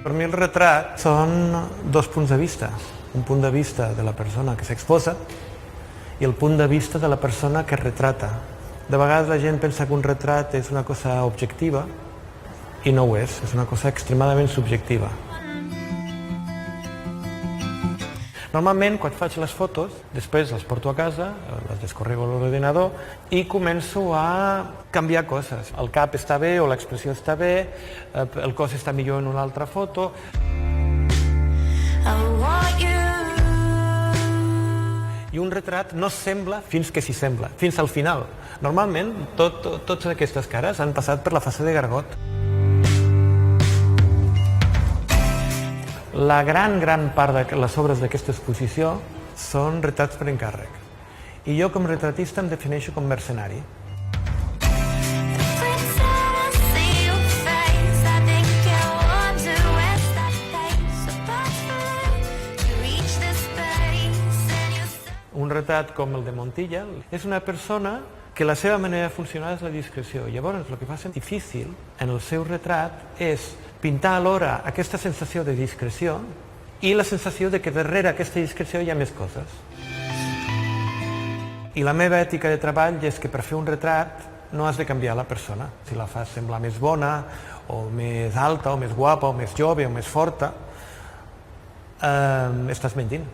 Per mi el retrat són dos punts de vista. Un punt de vista de la persona que s'exposa i el punt de vista de la persona que retrata. De vegades la gent pensa que un retrat és una cosa objectiva i no ho és una cosa extremadament subjectiva. Normalment, quan faig les fotos, després les porto a casa, les descorrego a l'ordinador i començo a canviar coses. El cap està bé o l'expressió està bé, el cos està millor en una altra foto. I un retrat no sembla fins que s'hi sembla, fins al final. Normalment, totes aquestes cares han passat per la fase de gargot. La gran part de les obres d'aquesta exposició són retrats per encàrrec. I jo, com retratista, em defineixo com mercenari. Un retrat com el de Montilla és una persona que la seva manera de funcionar és la discreció. Llavors, el que fa ser difícil en el seu retrat és pintar alhora aquesta sensació de discreció i la sensació de que darrere aquesta discreció hi ha més coses. I la meva ètica de treball és que per fer un retrat no has de canviar la persona. Si la fas semblar més bona, o més alta, o més guapa, o més jove, o més forta, estàs mentint.